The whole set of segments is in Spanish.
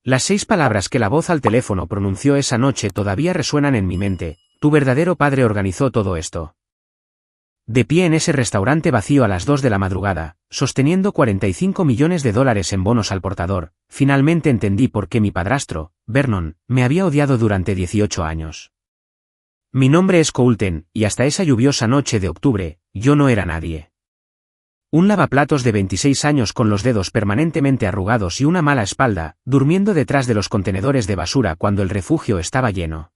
Las 6 palabras que la voz al teléfono pronunció esa noche todavía resuenan en mi mente. Tu verdadero padre organizó todo esto. De pie en ese restaurante vacío a las 2 de la madrugada, sosteniendo $45 millones en bonos al portador, finalmente entendí por qué mi padrastro, Vernon, me había odiado durante 18 años. Mi nombre es Colton, y hasta esa lluviosa noche de octubre, yo no era nadie. Un lavaplatos de 26 años con los dedos permanentemente arrugados y una mala espalda, durmiendo detrás de los contenedores de basura cuando el refugio estaba lleno.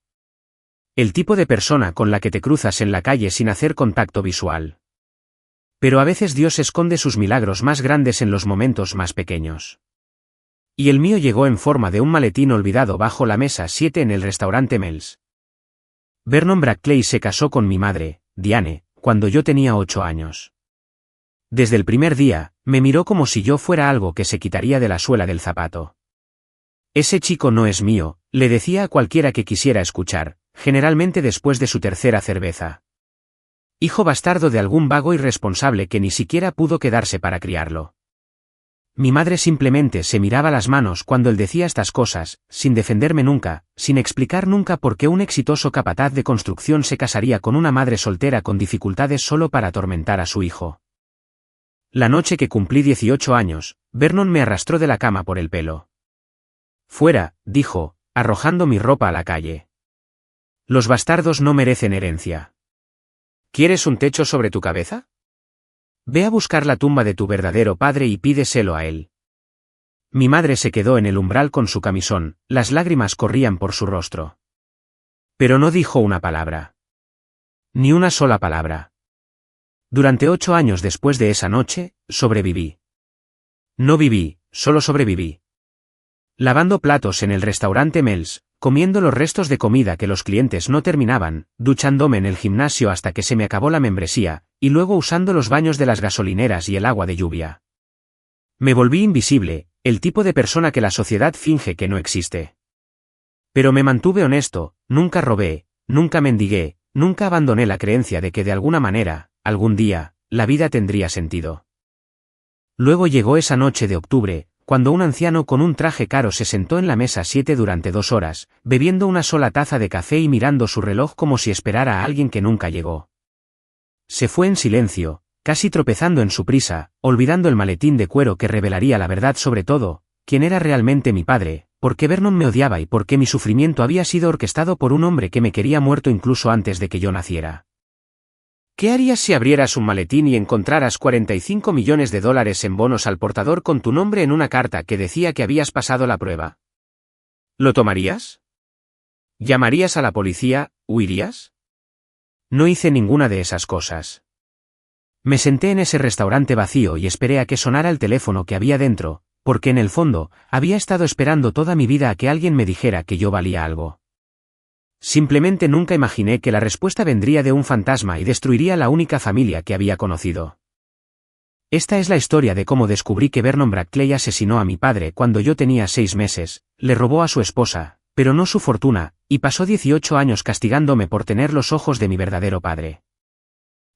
El tipo de persona con la que te cruzas en la calle sin hacer contacto visual. Pero a veces Dios esconde sus milagros más grandes en los momentos más pequeños. Y el mío llegó en forma de un maletín olvidado bajo la mesa 7 en el restaurante Mel's. Vernon Brackley se casó con mi madre, Diane, cuando yo tenía 8 años. Desde el primer día, me miró como si yo fuera algo que se quitaría de la suela del zapato. Ese chico no es mío, le decía a cualquiera que quisiera escuchar, generalmente después de su tercera cerveza. Hijo bastardo de algún vago irresponsable que ni siquiera pudo quedarse para criarlo. Mi madre simplemente se miraba las manos cuando él decía estas cosas, sin defenderme nunca, sin explicar nunca por qué un exitoso capataz de construcción se casaría con una madre soltera con dificultades solo para atormentar a su hijo. La noche que cumplí 18 años, Vernon me arrastró de la cama por el pelo. Fuera, dijo, arrojando mi ropa a la calle. Los bastardos no merecen herencia. ¿Quieres un techo sobre tu cabeza? Ve a buscar la tumba de tu verdadero padre y pídeselo a él. Mi madre se quedó en el umbral con su camisón, las lágrimas corrían por su rostro. Pero no dijo una palabra. Ni una sola palabra. Durante 8 años después de esa noche, sobreviví. No viví, solo sobreviví. Lavando platos en el restaurante Mel's, comiendo los restos de comida que los clientes no terminaban, duchándome en el gimnasio hasta que se me acabó la membresía, y luego usando los baños de las gasolineras y el agua de lluvia. Me volví invisible, el tipo de persona que la sociedad finge que no existe. Pero me mantuve honesto, nunca robé, nunca mendigué, nunca abandoné la creencia de que de alguna manera, algún día, la vida tendría sentido. Luego llegó esa noche de octubre, cuando un anciano con un traje caro se sentó en la mesa 7 durante 2 horas, bebiendo una sola taza de café y mirando su reloj como si esperara a alguien que nunca llegó. Se fue en silencio, casi tropezando en su prisa, olvidando el maletín de cuero que revelaría la verdad sobre todo, quién era realmente mi padre, por qué Vernon me odiaba y por qué mi sufrimiento había sido orquestado por un hombre que me quería muerto incluso antes de que yo naciera. ¿Qué harías si abrieras un maletín y encontraras $45 millones en bonos al portador con tu nombre en una carta que decía que habías pasado la prueba? ¿Lo tomarías? ¿Llamarías a la policía, huirías? No hice ninguna de esas cosas. Me senté en ese restaurante vacío y esperé a que sonara el teléfono que había dentro, porque en el fondo, había estado esperando toda mi vida a que alguien me dijera que yo valía algo. Simplemente nunca imaginé que la respuesta vendría de un fantasma y destruiría la única familia que había conocido. Esta es la historia de cómo descubrí que Vernon Brackley asesinó a mi padre cuando yo tenía 6 meses, le robó a su esposa, pero no su fortuna, y pasó 18 años castigándome por tener los ojos de mi verdadero padre.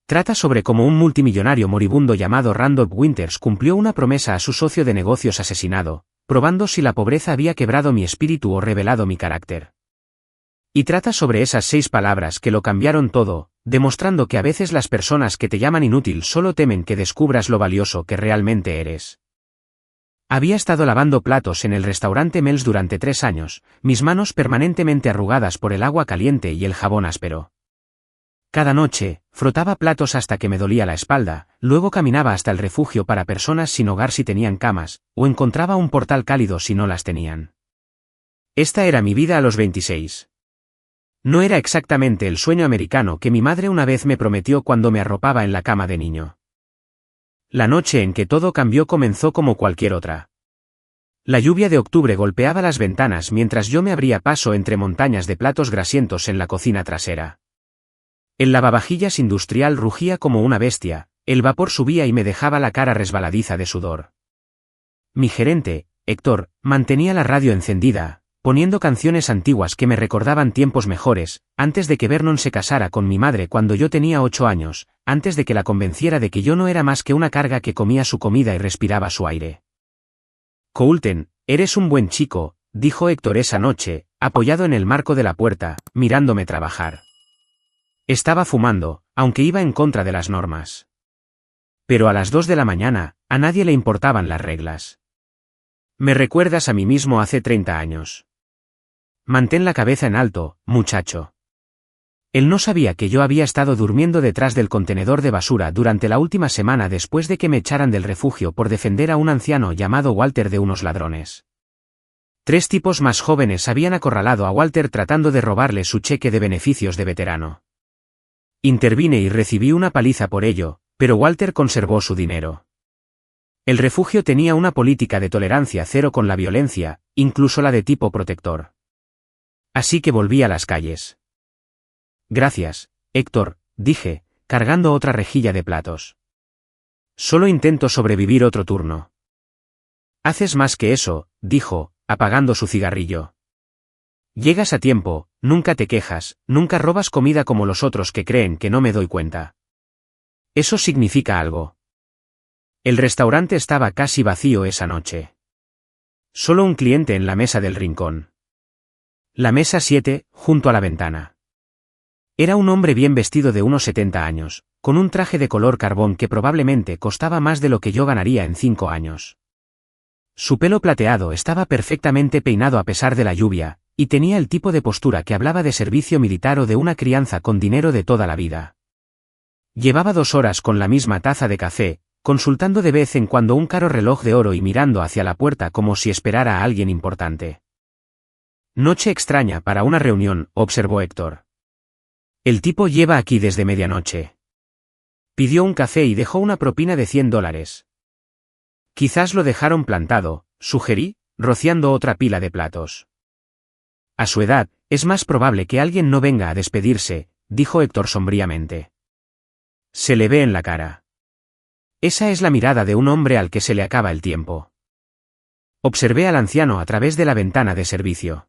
Trata sobre cómo un multimillonario moribundo llamado Randolph Winters cumplió una promesa a su socio de negocios asesinado, probando si la pobreza había quebrado mi espíritu o revelado mi carácter. Y trata sobre esas 6 palabras que lo cambiaron todo, demostrando que a veces las personas que te llaman inútil solo temen que descubras lo valioso que realmente eres. Había estado lavando platos en el restaurante Mel's durante 3 años, mis manos permanentemente arrugadas por el agua caliente y el jabón áspero. Cada noche, frotaba platos hasta que me dolía la espalda, luego caminaba hasta el refugio para personas sin hogar si tenían camas, o encontraba un portal cálido si no las tenían. Esta era mi vida a los 26. No era exactamente el sueño americano que mi madre una vez me prometió cuando me arropaba en la cama de niño. La noche en que todo cambió comenzó como cualquier otra. La lluvia de octubre golpeaba las ventanas mientras yo me abría paso entre montañas de platos grasientos en la cocina trasera. El lavavajillas industrial rugía como una bestia, el vapor subía y me dejaba la cara resbaladiza de sudor. Mi gerente, Héctor, mantenía la radio encendida, poniendo canciones antiguas que me recordaban tiempos mejores, antes de que Vernon se casara con mi madre cuando yo tenía 8 años, antes de que la convenciera de que yo no era más que una carga que comía su comida y respiraba su aire. Colton, eres un buen chico, dijo Héctor esa noche, apoyado en el marco de la puerta, mirándome trabajar. Estaba fumando, aunque iba en contra de las normas. Pero a las 2 de la mañana, a nadie le importaban las reglas. Me recuerdas a mí mismo hace 30 años. Mantén la cabeza en alto, muchacho. Él no sabía que yo había estado durmiendo detrás del contenedor de basura durante la última semana después de que me echaran del refugio por defender a un anciano llamado Walter de unos ladrones. 3 tipos más jóvenes habían acorralado a Walter tratando de robarle su cheque de beneficios de veterano. Intervine y recibí una paliza por ello, pero Walter conservó su dinero. El refugio tenía una política de tolerancia cero con la violencia, incluso la de tipo protector. Así que volví a las calles. Gracias, Héctor, dije, cargando otra rejilla de platos. Solo intento sobrevivir otro turno. Haces más que eso, dijo, apagando su cigarrillo. Llegas a tiempo, nunca te quejas, nunca robas comida como los otros que creen que no me doy cuenta. Eso significa algo. El restaurante estaba casi vacío esa noche. Solo un cliente en la mesa del rincón. La mesa 7, junto a la ventana. Era un hombre bien vestido de unos 70 años, con un traje de color carbón que probablemente costaba más de lo que yo ganaría en 5 años. Su pelo plateado estaba perfectamente peinado a pesar de la lluvia, y tenía el tipo de postura que hablaba de servicio militar o de una crianza con dinero de toda la vida. Llevaba 2 horas con la misma taza de café, consultando de vez en cuando un caro reloj de oro y mirando hacia la puerta como si esperara a alguien importante. Noche extraña para una reunión, observó Héctor. El tipo lleva aquí desde medianoche. Pidió un café y dejó una propina de $100. Quizás lo dejaron plantado, sugerí, rociando otra pila de platos. A su edad, es más probable que alguien no venga a despedirse, dijo Héctor sombríamente. Se le ve en la cara. Esa es la mirada de un hombre al que se le acaba el tiempo. Observé al anciano a través de la ventana de servicio.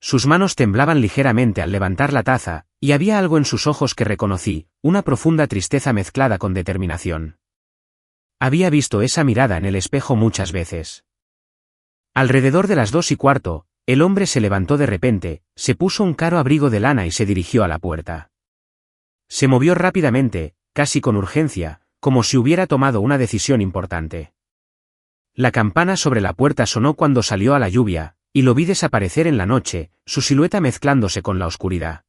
Sus manos temblaban ligeramente al levantar la taza, y había algo en sus ojos que reconocí, una profunda tristeza mezclada con determinación. Había visto esa mirada en el espejo muchas veces. Alrededor de las 2:15, el hombre se levantó de repente, se puso un caro abrigo de lana y se dirigió a la puerta. Se movió rápidamente, casi con urgencia, como si hubiera tomado una decisión importante. La campana sobre la puerta sonó cuando salió a la lluvia, y lo vi desaparecer en la noche, su silueta mezclándose con la oscuridad.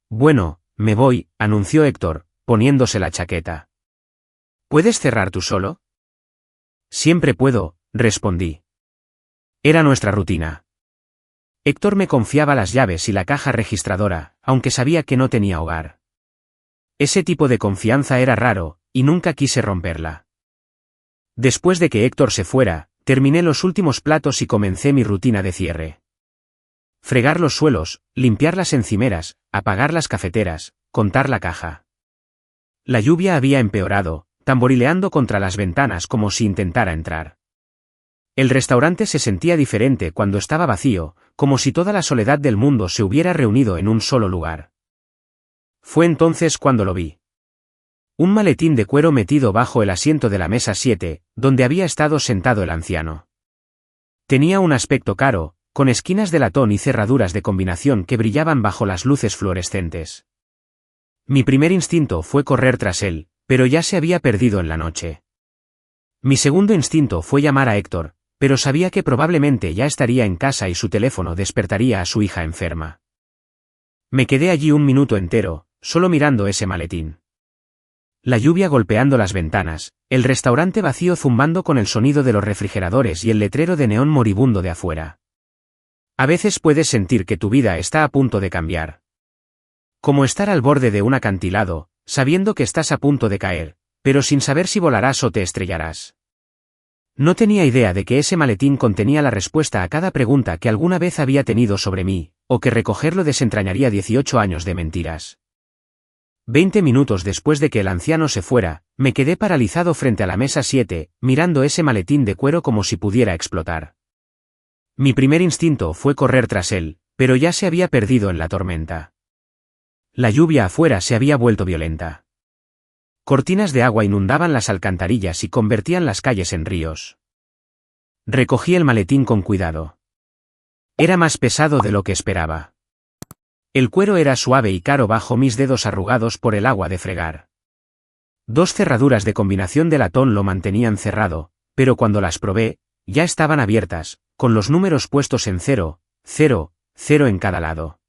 Bueno, me voy, anunció Héctor, poniéndose la chaqueta. ¿Puedes cerrar tú solo? Siempre puedo, respondí. Era nuestra rutina. Héctor me confiaba las llaves y la caja registradora, aunque sabía que no tenía hogar. Ese tipo de confianza era raro, y nunca quise romperla. Después de que Héctor se fuera, terminé los últimos platos y comencé mi rutina de cierre. Fregar los suelos, limpiar las encimeras, apagar las cafeteras, contar la caja. La lluvia había empeorado, tamborileando contra las ventanas como si intentara entrar. El restaurante se sentía diferente cuando estaba vacío, como si toda la soledad del mundo se hubiera reunido en un solo lugar. Fue entonces cuando lo vi. Un maletín de cuero metido bajo el asiento de la mesa 7, donde había estado sentado el anciano. Tenía un aspecto caro, con esquinas de latón y cerraduras de combinación que brillaban bajo las luces fluorescentes. Mi primer instinto fue correr tras él, pero ya se había perdido en la noche. Mi segundo instinto fue llamar a Héctor, pero sabía que probablemente ya estaría en casa y su teléfono despertaría a su hija enferma. Me quedé allí un minuto entero, solo mirando ese maletín. La lluvia golpeando las ventanas, el restaurante vacío zumbando con el sonido de los refrigeradores y el letrero de neón moribundo de afuera. A veces puedes sentir que tu vida está a punto de cambiar. Como estar al borde de un acantilado, sabiendo que estás a punto de caer, pero sin saber si volarás o te estrellarás. No tenía idea de que ese maletín contenía la respuesta a cada pregunta que alguna vez había tenido sobre mí, o que recogerlo desentrañaría 18 años de mentiras. 20 minutos después de que el anciano se fuera, me quedé paralizado frente a la mesa 7, mirando ese maletín de cuero como si pudiera explotar. Mi primer instinto fue correr tras él, pero ya se había perdido en la tormenta. La lluvia afuera se había vuelto violenta. Cortinas de agua inundaban las alcantarillas y convertían las calles en ríos. Recogí el maletín con cuidado. Era más pesado de lo que esperaba. El cuero era suave y caro bajo mis dedos arrugados por el agua de fregar. 2 cerraduras de combinación de latón lo mantenían cerrado, pero cuando las probé, ya estaban abiertas, con los números puestos en 0, 0, 0 en cada lado.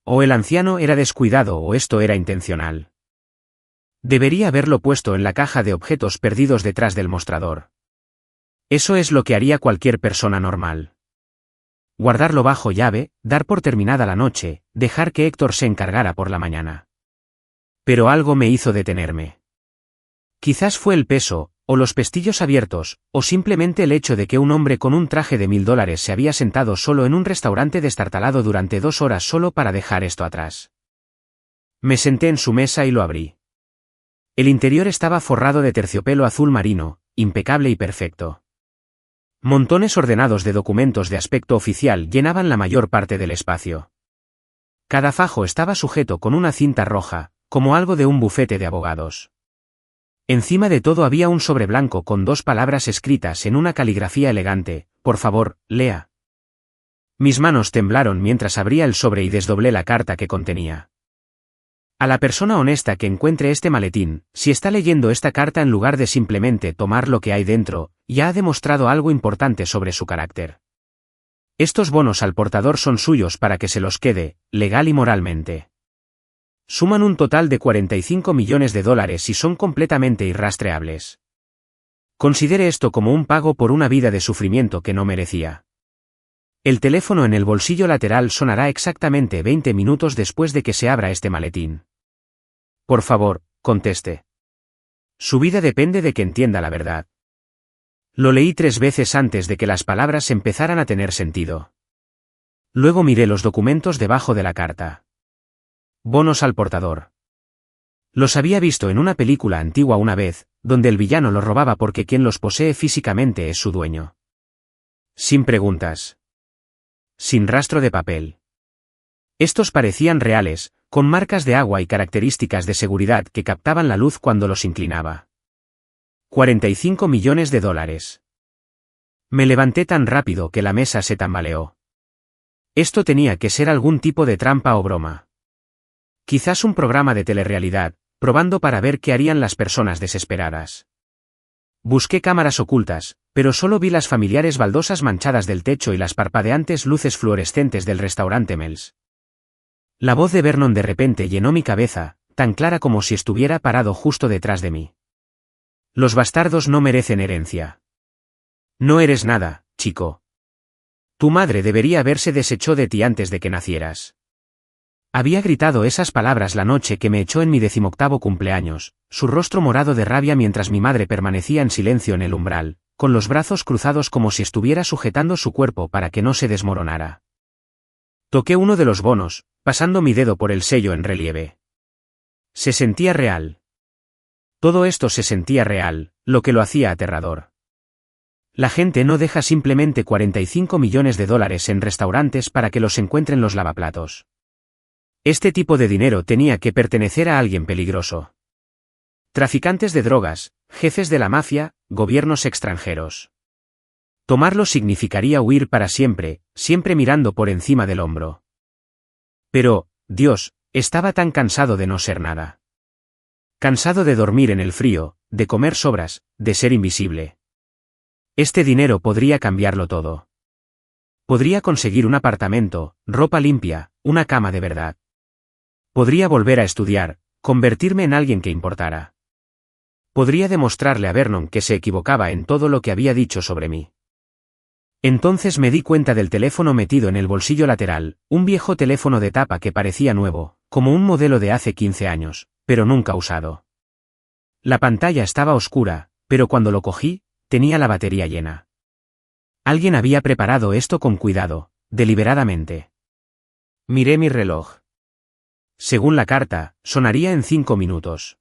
O el anciano era descuidado o esto era intencional. Debería haberlo puesto en la caja de objetos perdidos detrás del mostrador. Eso es lo que haría cualquier persona normal. Guardarlo bajo llave, dar por terminada la noche, dejar que Héctor se encargara por la mañana. Pero algo me hizo detenerme. Quizás fue el peso, o los pestillos abiertos, o simplemente el hecho de que un hombre con un traje de $1000 se había sentado solo en un restaurante destartalado durante 2 horas solo para dejar esto atrás. Me senté en su mesa y lo abrí. El interior estaba forrado de terciopelo azul marino, impecable y perfecto. Montones ordenados de documentos de aspecto oficial llenaban la mayor parte del espacio. Cada fajo estaba sujeto con una cinta roja, como algo de un bufete de abogados. Encima de todo había un sobre blanco con 2 palabras escritas en una caligrafía elegante: por favor, lea. Mis manos temblaron mientras abría el sobre y desdoblé la carta que contenía. A la persona honesta que encuentre este maletín, si está leyendo esta carta en lugar de simplemente tomar lo que hay dentro, ya ha demostrado algo importante sobre su carácter. Estos bonos al portador son suyos para que se los quede, legal y moralmente. Suman un total de $45 millones y son completamente irrastreables. Considere esto como un pago por una vida de sufrimiento que no merecía. El teléfono en el bolsillo lateral sonará exactamente 20 minutos después de que se abra este maletín. Por favor, conteste. Su vida depende de que entienda la verdad. Lo leí 3 veces antes de que las palabras empezaran a tener sentido. Luego miré los documentos debajo de la carta. Bonos al portador. Los había visto en una película antigua una vez, donde el villano los robaba porque quien los posee físicamente es su dueño. Sin preguntas. Sin rastro de papel. Estos parecían reales, con marcas de agua y características de seguridad que captaban la luz cuando los inclinaba. $45 millones. Me levanté tan rápido que la mesa se tambaleó. Esto tenía que ser algún tipo de trampa o broma. Quizás un programa de telerrealidad, probando para ver qué harían las personas desesperadas. Busqué cámaras ocultas, pero solo vi las familiares baldosas manchadas del techo y las parpadeantes luces fluorescentes del restaurante Mel's. La voz de Vernon de repente llenó mi cabeza, tan clara como si estuviera parado justo detrás de mí. Los bastardos no merecen herencia. No eres nada, chico. Tu madre debería haberse deshecho de ti antes de que nacieras. Había gritado esas palabras la noche que me echó en mi 18º cumpleaños, su rostro morado de rabia mientras mi madre permanecía en silencio en el umbral, con los brazos cruzados como si estuviera sujetando su cuerpo para que no se desmoronara. Toqué uno de los bonos, pasando mi dedo por el sello en relieve. Se sentía real. Todo esto se sentía real, lo que lo hacía aterrador. La gente no deja simplemente $45 millones en restaurantes para que los encuentren los lavaplatos. Este tipo de dinero tenía que pertenecer a alguien peligroso. Traficantes de drogas, jefes de la mafia, gobiernos extranjeros. Tomarlo significaría huir para siempre, siempre mirando por encima del hombro. Pero, Dios, estaba tan cansado de no ser nada. Cansado de dormir en el frío, de comer sobras, de ser invisible. Este dinero podría cambiarlo todo. Podría conseguir un apartamento, ropa limpia, una cama de verdad. Podría volver a estudiar, convertirme en alguien que importara. Podría demostrarle a Vernon que se equivocaba en todo lo que había dicho sobre mí. Entonces me di cuenta del teléfono metido en el bolsillo lateral, un viejo teléfono de tapa que parecía nuevo, como un modelo de hace 15 años, pero nunca usado. La pantalla estaba oscura, pero cuando lo cogí, tenía la batería llena. Alguien había preparado esto con cuidado, deliberadamente. Miré mi reloj. Según la carta, sonaría en 5 minutos.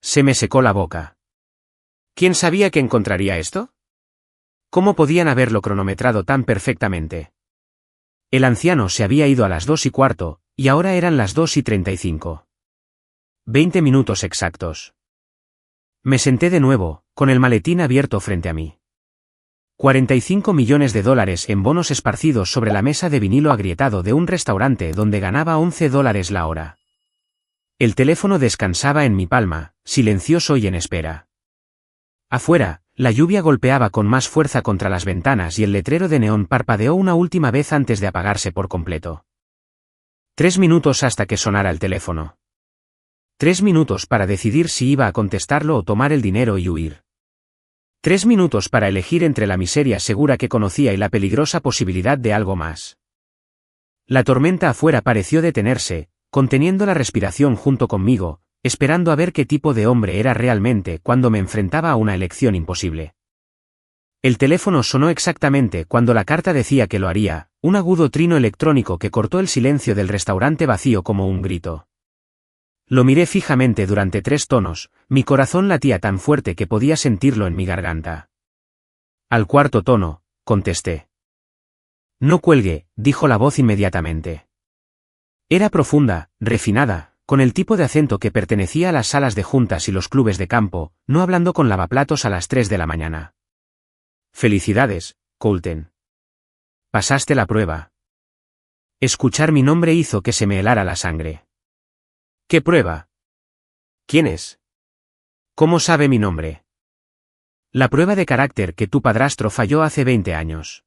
Se me secó la boca. ¿Quién sabía que encontraría esto? ¿Cómo podían haberlo cronometrado tan perfectamente? El anciano se había ido a las 2:15, y ahora eran las 2:35. 20 minutos exactos. Me senté de nuevo, con el maletín abierto frente a mí. $45 millones en bonos esparcidos sobre la mesa de vinilo agrietado de un restaurante donde ganaba $11 la hora. El teléfono descansaba en mi palma, silencioso y en espera. Afuera, la lluvia golpeaba con más fuerza contra las ventanas y el letrero de neón parpadeó una última vez antes de apagarse por completo. 3 minutos hasta que sonara el teléfono. 3 minutos para decidir si iba a contestarlo o tomar el dinero y huir. 3 minutos para elegir entre la miseria segura que conocía y la peligrosa posibilidad de algo más. La tormenta afuera pareció detenerse, conteniendo la respiración junto conmigo, esperando a ver qué tipo de hombre era realmente cuando me enfrentaba a una elección imposible. El teléfono sonó exactamente cuando la carta decía que lo haría, un agudo trino electrónico que cortó el silencio del restaurante vacío como un grito. Lo miré fijamente durante 3 tonos, mi corazón latía tan fuerte que podía sentirlo en mi garganta. Al 4.º tono, contesté. No cuelgue, dijo la voz inmediatamente. Era profunda, refinada, con el tipo de acento que pertenecía a las salas de juntas y los clubes de campo, no hablando con lavaplatos a las 3 de la mañana. Felicidades, Colton. Pasaste la prueba. Escuchar mi nombre hizo que se me helara la sangre. ¿Qué prueba? ¿Quién es? ¿Cómo sabe mi nombre? La prueba de carácter que tu padrastro falló hace 20 años.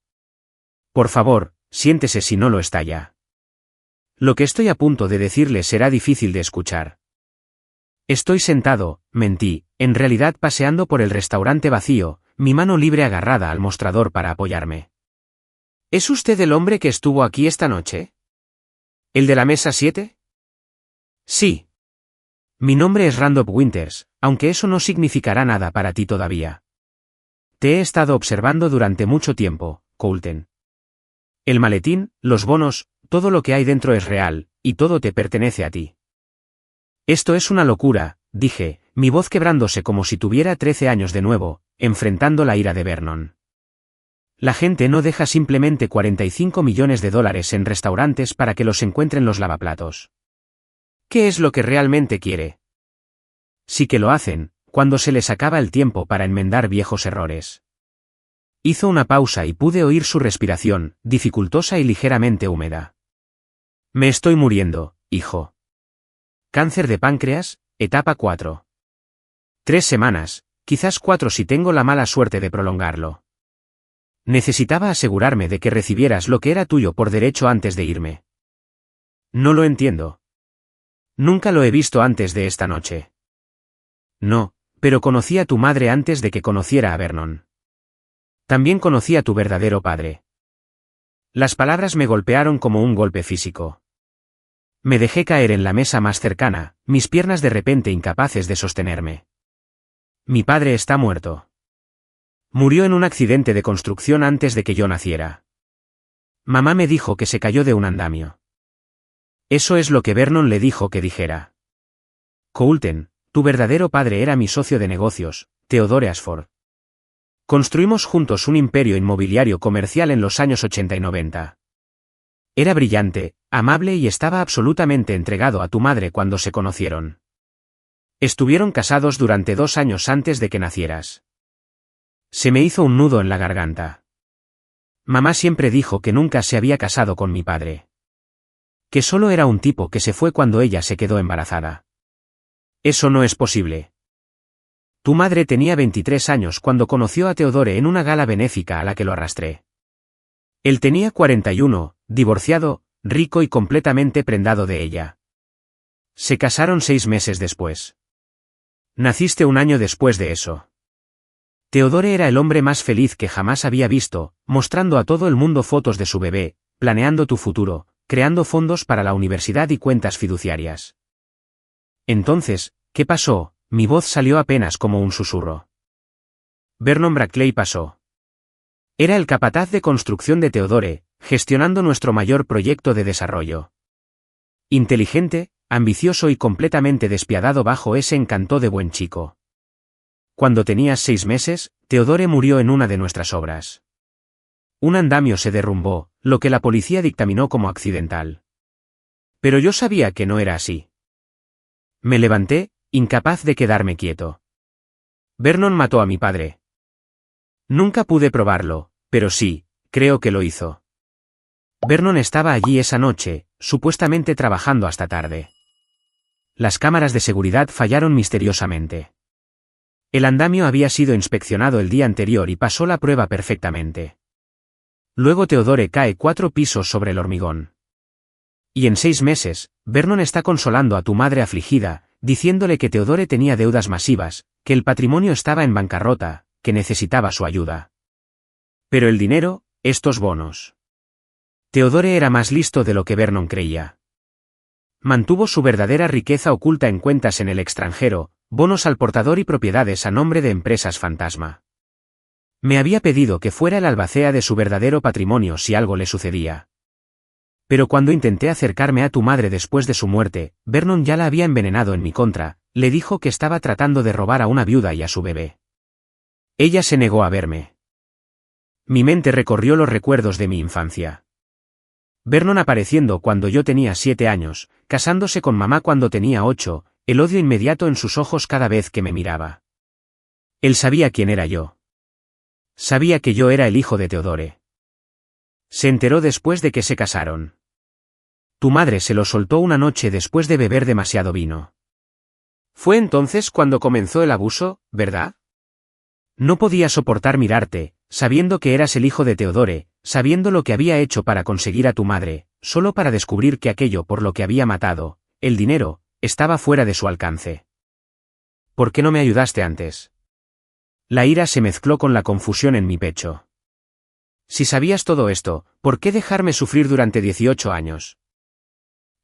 Por favor, siéntese si no lo está ya. Lo que estoy a punto de decirle será difícil de escuchar. Estoy sentado, mentí, en realidad paseando por el restaurante vacío, mi mano libre agarrada al mostrador para apoyarme. ¿Es usted el hombre que estuvo aquí esta noche? ¿El de la mesa 7? Sí. Mi nombre es Randolph Winters, aunque eso no significará nada para ti todavía. Te he estado observando durante mucho tiempo, Colton. El maletín, los bonos, todo lo que hay dentro es real, y todo te pertenece a ti. Esto es una locura, dije, mi voz quebrándose como si tuviera 13 años de nuevo, enfrentando la ira de Vernon. La gente no deja simplemente $45 millones en restaurantes para que los encuentren los lavaplatos. ¿Qué es lo que realmente quiere? Sí que lo hacen, cuando se les acaba el tiempo para enmendar viejos errores. Hizo una pausa y pude oír su respiración, dificultosa y ligeramente húmeda. Me estoy muriendo, hijo. Cáncer de páncreas, etapa 4. 3 semanas, quizás 4 si tengo la mala suerte de prolongarlo. Necesitaba asegurarme de que recibieras lo que era tuyo por derecho antes de irme. No lo entiendo. Nunca lo he visto antes de esta noche. No, pero conocí a tu madre antes de que conociera a Vernon. También conocí a tu verdadero padre. Las palabras me golpearon como un golpe físico. Me dejé caer en la mesa más cercana, mis piernas de repente incapaces de sostenerme. Mi padre está muerto. Murió en un accidente de construcción antes de que yo naciera. Mamá me dijo que se cayó de un andamio. Eso es lo que Vernon le dijo que dijera. Colton, tu verdadero padre era mi socio de negocios, Theodore Ashford. Construimos juntos un imperio inmobiliario comercial en los años 80 y 90. Era brillante, amable y estaba absolutamente entregado a tu madre cuando se conocieron. Estuvieron casados durante 2 años antes de que nacieras. Se me hizo un nudo en la garganta. Mamá siempre dijo que nunca se había casado con mi padre. Que solo era un tipo que se fue cuando ella se quedó embarazada. Eso no es posible. Tu madre tenía 23 años cuando conoció a Theodore en una gala benéfica a la que lo arrastré. Él tenía 41, divorciado, rico y completamente prendado de ella. Se casaron 6 meses después. Naciste un año después de eso. Theodore era el hombre más feliz que jamás había visto, mostrando a todo el mundo fotos de su bebé, planeando tu futuro, creando fondos para la universidad y cuentas fiduciarias. Entonces, ¿qué pasó? Mi voz salió apenas como un susurro. Vernon Brackley pasó. Era el capataz de construcción de Theodore, gestionando nuestro mayor proyecto de desarrollo. Inteligente, ambicioso y completamente despiadado bajo ese encanto de buen chico. Cuando tenías 6 meses, Theodore murió en una de nuestras obras. Un andamio se derrumbó, lo que la policía dictaminó como accidental. Pero yo sabía que no era así. Me levanté, incapaz de quedarme quieto. Vernon mató a mi padre. Nunca pude probarlo, pero sí, creo que lo hizo. Vernon estaba allí esa noche, supuestamente trabajando hasta tarde. Las cámaras de seguridad fallaron misteriosamente. El andamio había sido inspeccionado el día anterior y pasó la prueba perfectamente. Luego Theodore cae 4 pisos sobre el hormigón. Y en 6 meses, Vernon está consolando a tu madre afligida, diciéndole que Theodore tenía deudas masivas, que el patrimonio estaba en bancarrota, que necesitaba su ayuda. Pero el dinero, estos bonos. Theodore era más listo de lo que Vernon creía. Mantuvo su verdadera riqueza oculta en cuentas en el extranjero, bonos al portador y propiedades a nombre de empresas fantasma. Me había pedido que fuera el albacea de su verdadero patrimonio si algo le sucedía. Pero cuando intenté acercarme a tu madre después de su muerte, Vernon ya la había envenenado en mi contra, le dijo que estaba tratando de robar a una viuda y a su bebé. Ella se negó a verme. Mi mente recorrió los recuerdos de mi infancia. Vernon apareciendo cuando yo tenía 7 años, casándose con mamá cuando tenía 8, el odio inmediato en sus ojos cada vez que me miraba. Él sabía quién era yo. Sabía que yo era el hijo de Theodore. Se enteró después de que se casaron. Tu madre se lo soltó una noche después de beber demasiado vino. Fue entonces cuando comenzó el abuso, ¿verdad? No podía soportar mirarte, sabiendo que eras el hijo de Theodore, sabiendo lo que había hecho para conseguir a tu madre, solo para descubrir que aquello por lo que había matado, el dinero, estaba fuera de su alcance. ¿Por qué no me ayudaste antes? La ira se mezcló con la confusión en mi pecho. Si sabías todo esto, ¿por qué dejarme sufrir durante 18 años?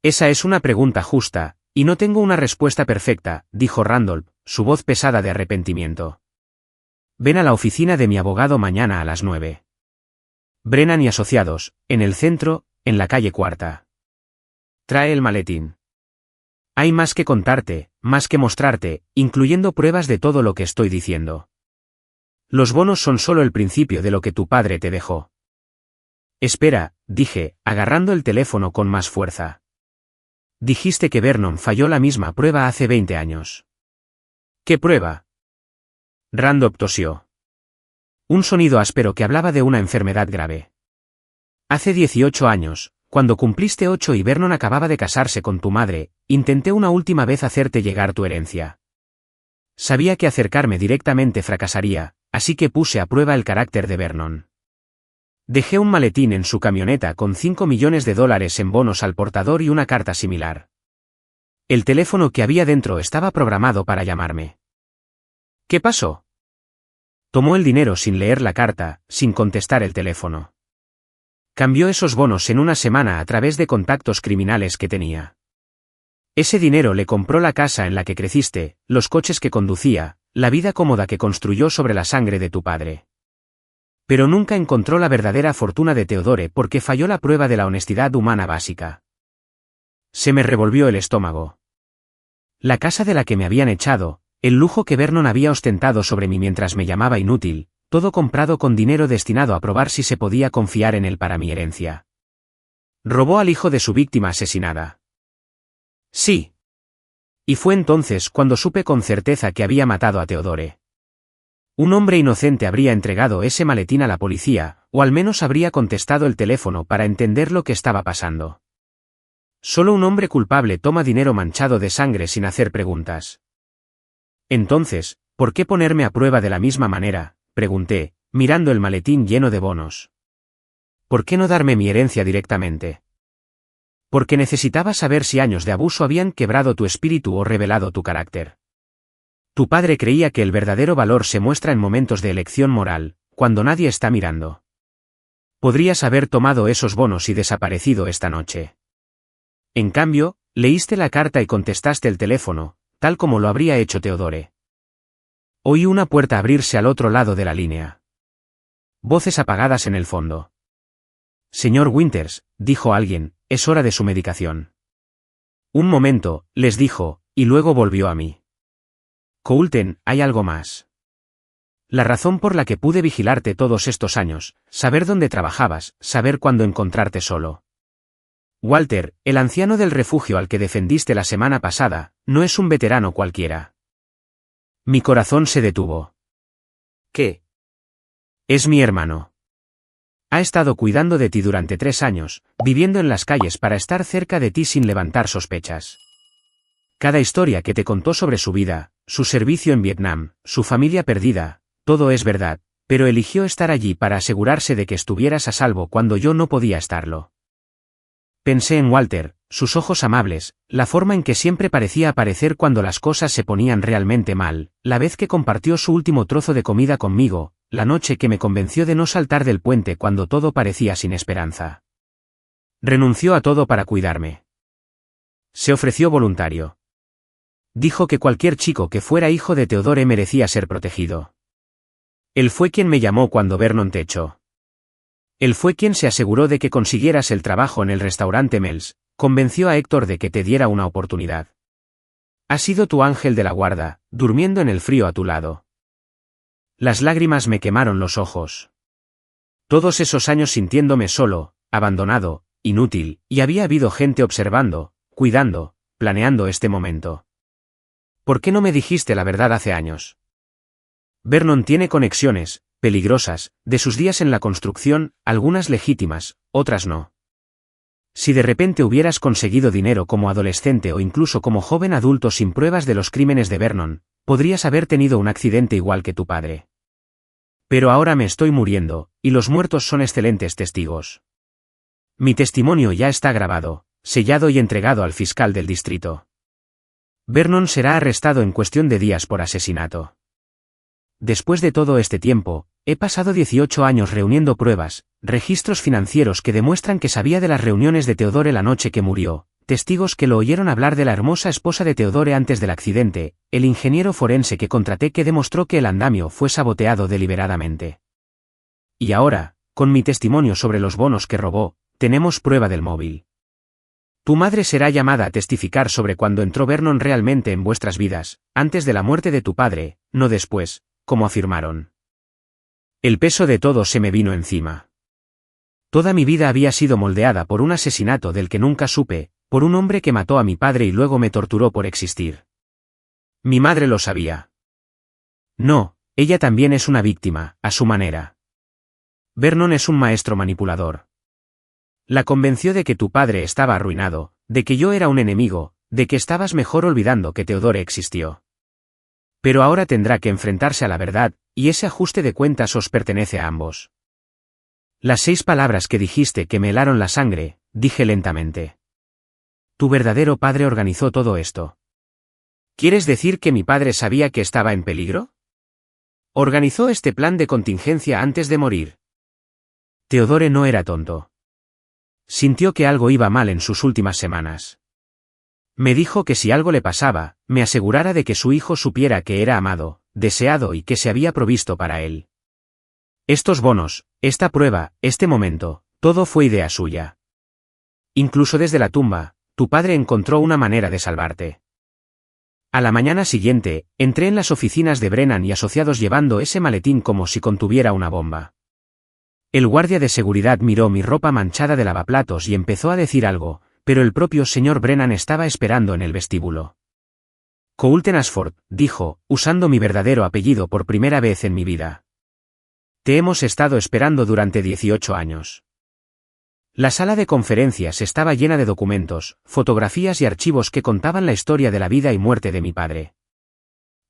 Esa es una pregunta justa, y no tengo una respuesta perfecta, dijo Randolph, su voz pesada de arrepentimiento. Ven a la oficina de mi abogado mañana a las 9. Brennan y Asociados, en el centro, en la calle Cuarta. Trae el maletín. Hay más que contarte, más que mostrarte, incluyendo pruebas de todo lo que estoy diciendo. Los bonos son solo el principio de lo que tu padre te dejó. Espera, dije, agarrando el teléfono con más fuerza. Dijiste que Vernon falló la misma prueba hace 20 años. ¿Qué prueba? Randolph tosió. Un sonido áspero que hablaba de una enfermedad grave. Hace 18 años, cuando cumpliste 8 y Vernon acababa de casarse con tu madre, intenté una última vez hacerte llegar tu herencia. Sabía que acercarme directamente fracasaría, así que puse a prueba el carácter de Vernon. Dejé un maletín en su camioneta con $5 millones en bonos al portador y una carta similar. El teléfono que había dentro estaba programado para llamarme. ¿Qué pasó? Tomó el dinero sin leer la carta, sin contestar el teléfono. Cambió esos bonos en una semana a través de contactos criminales que tenía. Ese dinero le compró la casa en la que creciste, los coches que conducía, la vida cómoda que construyó sobre la sangre de tu padre. Pero nunca encontró la verdadera fortuna de Theodore porque falló la prueba de la honestidad humana básica. Se me revolvió el estómago. La casa de la que me habían echado, el lujo que Vernon había ostentado sobre mí mientras me llamaba inútil, todo comprado con dinero destinado a probar si se podía confiar en él para mi herencia. Robó al hijo de su víctima asesinada. Sí. Y fue entonces cuando supe con certeza que había matado a Theodore. Un hombre inocente habría entregado ese maletín a la policía, o al menos habría contestado el teléfono para entender lo que estaba pasando. Solo un hombre culpable toma dinero manchado de sangre sin hacer preguntas. Entonces, ¿por qué ponerme a prueba de la misma manera?, pregunté, mirando el maletín lleno de bonos. ¿Por qué no darme mi herencia directamente? Porque necesitaba saber si años de abuso habían quebrado tu espíritu o revelado tu carácter. Tu padre creía que el verdadero valor se muestra en momentos de elección moral, cuando nadie está mirando. Podrías haber tomado esos bonos y desaparecido esta noche. En cambio, leíste la carta y contestaste el teléfono, tal como lo habría hecho Theodore. Oí una puerta abrirse al otro lado de la línea. Voces apagadas en el fondo. Señor Winters, dijo alguien, es hora de su medicación. Un momento, les dijo, y luego volvió a mí. Coulten, hay algo más. La razón por la que pude vigilarte todos estos años, saber dónde trabajabas, saber cuándo encontrarte solo. Walter, el anciano del refugio al que defendiste la semana pasada, no es un veterano cualquiera. Mi corazón se detuvo. ¿Qué? Es mi hermano. Ha estado cuidando de ti durante 3 años, viviendo en las calles para estar cerca de ti sin levantar sospechas. Cada historia que te contó sobre su vida, su servicio en Vietnam, su familia perdida, todo es verdad, pero eligió estar allí para asegurarse de que estuvieras a salvo cuando yo no podía estarlo. Pensé en Walter, sus ojos amables, la forma en que siempre parecía aparecer cuando las cosas se ponían realmente mal, la vez que compartió su último trozo de comida conmigo, la noche que me convenció de no saltar del puente cuando todo parecía sin esperanza. Renunció a todo para cuidarme. Se ofreció voluntario. Dijo que cualquier chico que fuera hijo de Theodore merecía ser protegido. Él fue quien me llamó cuando Vernon te echó. Él fue quien se aseguró de que consiguieras el trabajo en el restaurante Mel's, convenció a Héctor de que te diera una oportunidad. Ha sido tu ángel de la guarda, durmiendo en el frío a tu lado. Las lágrimas me quemaron los ojos. Todos esos años sintiéndome solo, abandonado, inútil, y había habido gente observando, cuidando, planeando este momento. ¿Por qué no me dijiste la verdad hace años? Vernon tiene conexiones, peligrosas, de sus días en la construcción, algunas legítimas, otras no. Si de repente hubieras conseguido dinero como adolescente o incluso como joven adulto sin pruebas de los crímenes de Vernon, podrías haber tenido un accidente igual que tu padre. Pero ahora me estoy muriendo, y los muertos son excelentes testigos. Mi testimonio ya está grabado, sellado y entregado al fiscal del distrito. Vernon será arrestado en cuestión de días por asesinato. Después de todo este tiempo, he pasado 18 años reuniendo pruebas, registros financieros que demuestran que sabía de las reuniones de Theodore la noche que murió, testigos que lo oyeron hablar de la hermosa esposa de Theodore antes del accidente, el ingeniero forense que contraté que demostró que el andamio fue saboteado deliberadamente. Y ahora, con mi testimonio sobre los bonos que robó, tenemos prueba del móvil. Tu madre será llamada a testificar sobre cuando entró Vernon realmente en vuestras vidas, antes de la muerte de tu padre, no después, como afirmaron. El peso de todo se me vino encima. Toda mi vida había sido moldeada por un asesinato del que nunca supe, por un hombre que mató a mi padre y luego me torturó por existir. Mi madre lo sabía. No, ella también es una víctima, a su manera. Vernon es un maestro manipulador. La convenció de que tu padre estaba arruinado, de que yo era un enemigo, de que estabas mejor olvidando que Theodore existió. Pero ahora tendrá que enfrentarse a la verdad, y ese ajuste de cuentas os pertenece a ambos. Las 6 palabras que dijiste que me helaron la sangre, dije lentamente. Tu verdadero padre organizó todo esto. ¿Quieres decir que mi padre sabía que estaba en peligro? Organizó este plan de contingencia antes de morir. Theodore no era tonto. Sintió que algo iba mal en sus últimas semanas. Me dijo que si algo le pasaba, me asegurara de que su hijo supiera que era amado, deseado y que se había provisto para él. Estos bonos, esta prueba, este momento, todo fue idea suya. Incluso desde la tumba, tu padre encontró una manera de salvarte. A la mañana siguiente, entré en las oficinas de Brennan y Asociados llevando ese maletín como si contuviera una bomba. El guardia de seguridad miró mi ropa manchada de lavaplatos y empezó a decir algo, pero el propio señor Brennan estaba esperando en el vestíbulo. Coulter Ashford, dijo, usando mi verdadero apellido por primera vez en mi vida. Te hemos estado esperando durante 18 años. La sala de conferencias estaba llena de documentos, fotografías y archivos que contaban la historia de la vida y muerte de mi padre.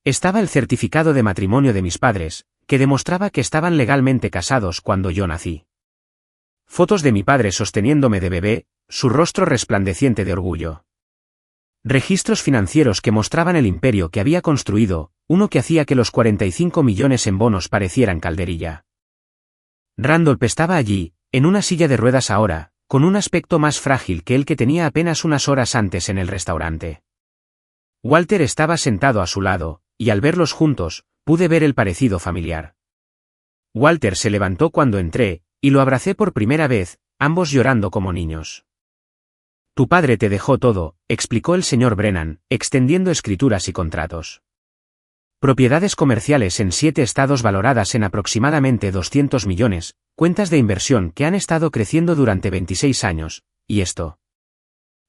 Estaba el certificado de matrimonio de mis padres, que demostraba que estaban legalmente casados cuando yo nací. Fotos de mi padre sosteniéndome de bebé, su rostro resplandeciente de orgullo. Registros financieros que mostraban el imperio que había construido, uno que hacía que los 45 millones en bonos parecieran calderilla. Randolph estaba allí, en una silla de ruedas ahora, con un aspecto más frágil que el que tenía apenas unas horas antes en el restaurante. Walter estaba sentado a su lado, y al verlos juntos, pude ver el parecido familiar. Walter se levantó cuando entré, y lo abracé por primera vez, ambos llorando como niños. Tu padre te dejó todo, explicó el señor Brennan, extendiendo escrituras y contratos. Propiedades comerciales en 7 estados valoradas en aproximadamente 200 millones, cuentas de inversión que han estado creciendo durante 26 años, y esto.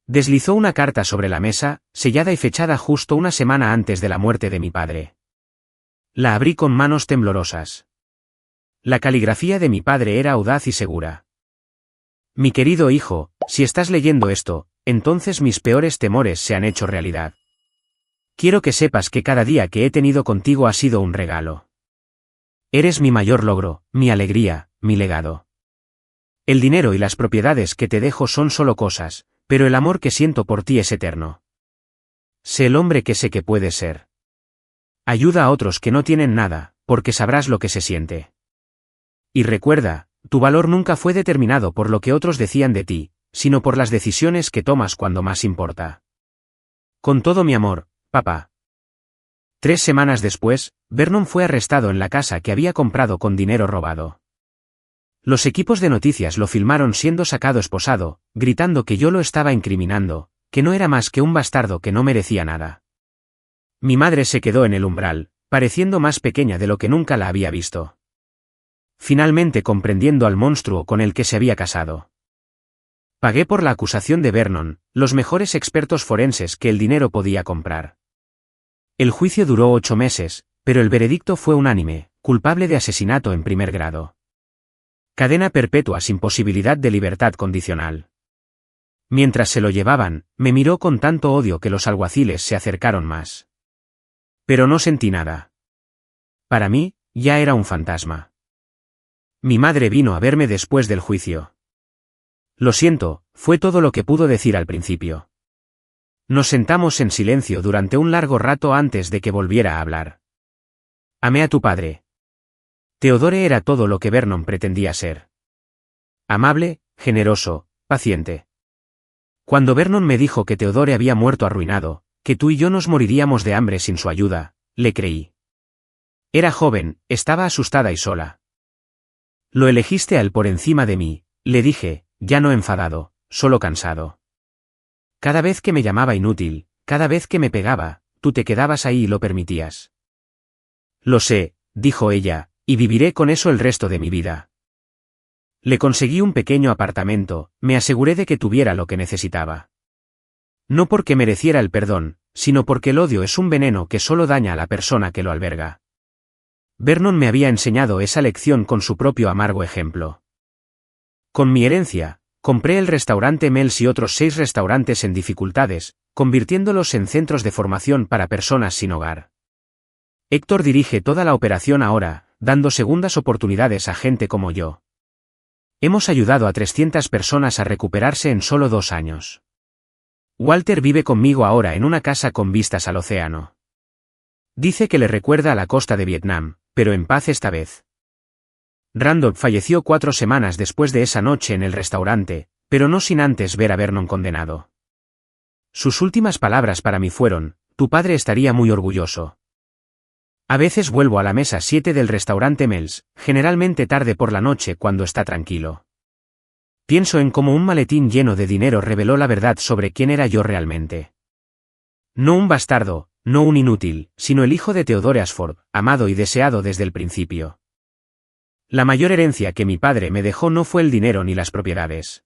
Deslizó una carta sobre la mesa, sellada y fechada justo una semana antes de la muerte de mi padre. La abrí con manos temblorosas. La caligrafía de mi padre era audaz y segura. Mi querido hijo, si estás leyendo esto, entonces mis peores temores se han hecho realidad. Quiero que sepas que cada día que he tenido contigo ha sido un regalo. Eres mi mayor logro, mi alegría, mi legado. El dinero y las propiedades que te dejo son solo cosas, pero el amor que siento por ti es eterno. Sé el hombre que sé que puedes ser. Ayuda a otros que no tienen nada, porque sabrás lo que se siente. Y recuerda, tu valor nunca fue determinado por lo que otros decían de ti, sino por las decisiones que tomas cuando más importa. Con todo mi amor, papá. 3 semanas después, Vernon fue arrestado en la casa que había comprado con dinero robado. Los equipos de noticias lo filmaron siendo sacado esposado, gritando que yo lo estaba incriminando, que no era más que un bastardo que no merecía nada. Mi madre se quedó en el umbral, pareciendo más pequeña de lo que nunca la había visto. Finalmente comprendiendo al monstruo con el que se había casado. Pagué por la acusación de Vernon, los mejores expertos forenses que el dinero podía comprar. El juicio duró 8 meses, pero el veredicto fue unánime, culpable de asesinato en primer grado. Cadena perpetua sin posibilidad de libertad condicional. Mientras se lo llevaban, me miró con tanto odio que los alguaciles se acercaron más. Pero no sentí nada. Para mí, ya era un fantasma. Mi madre vino a verme después del juicio. Lo siento, fue todo lo que pudo decir al principio. Nos sentamos en silencio durante un largo rato antes de que volviera a hablar. Amé a tu padre. Theodore era todo lo que Vernon pretendía ser. Amable, generoso, paciente. Cuando Vernon me dijo que Theodore había muerto arruinado, que tú y yo nos moriríamos de hambre sin su ayuda, le creí. Era joven, estaba asustada y sola. Lo elegiste a él por encima de mí, le dije, ya no enfadado, solo cansado. Cada vez que me llamaba inútil, cada vez que me pegaba, tú te quedabas ahí y lo permitías. Lo sé, dijo ella, y viviré con eso el resto de mi vida. Le conseguí un pequeño apartamento, me aseguré de que tuviera lo que necesitaba. No porque mereciera el perdón, sino porque el odio es un veneno que solo daña a la persona que lo alberga. Vernon me había enseñado esa lección con su propio amargo ejemplo. Con mi herencia, compré el restaurante Mel's y otros 6 restaurantes en dificultades, convirtiéndolos en centros de formación para personas sin hogar. Héctor dirige toda la operación ahora, dando segundas oportunidades a gente como yo. Hemos ayudado a 300 personas a recuperarse en solo 2 años. Walter vive conmigo ahora en una casa con vistas al océano. Dice que le recuerda a la costa de Vietnam, pero en paz esta vez. Randolph falleció 4 semanas después de esa noche en el restaurante, pero no sin antes ver a Vernon condenado. Sus últimas palabras para mí fueron, tu padre estaría muy orgulloso. A veces vuelvo a la mesa 7 del restaurante Mel's, generalmente tarde por la noche cuando está tranquilo. Pienso en cómo un maletín lleno de dinero reveló la verdad sobre quién era yo realmente. No un bastardo, no un inútil, sino el hijo de Theodore Ashford, amado y deseado desde el principio. La mayor herencia que mi padre me dejó no fue el dinero ni las propiedades.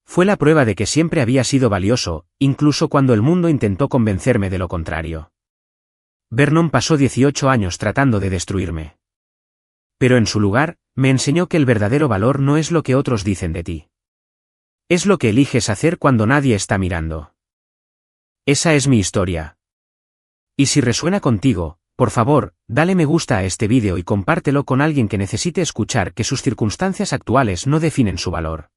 Fue la prueba de que siempre había sido valioso, incluso cuando el mundo intentó convencerme de lo contrario. Vernon pasó 18 años tratando de destruirme. Pero en su lugar, me enseñó que el verdadero valor no es lo que otros dicen de ti. Es lo que eliges hacer cuando nadie está mirando. Esa es mi historia. Y si resuena contigo, por favor, dale me gusta a este vídeo y compártelo con alguien que necesite escuchar que sus circunstancias actuales no definen su valor.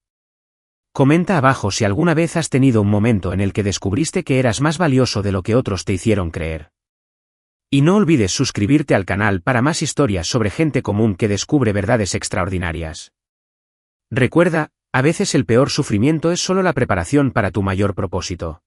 Comenta abajo si alguna vez has tenido un momento en el que descubriste que eras más valioso de lo que otros te hicieron creer. Y no olvides suscribirte al canal para más historias sobre gente común que descubre verdades extraordinarias. Recuerda, a veces el peor sufrimiento es solo la preparación para tu mayor propósito.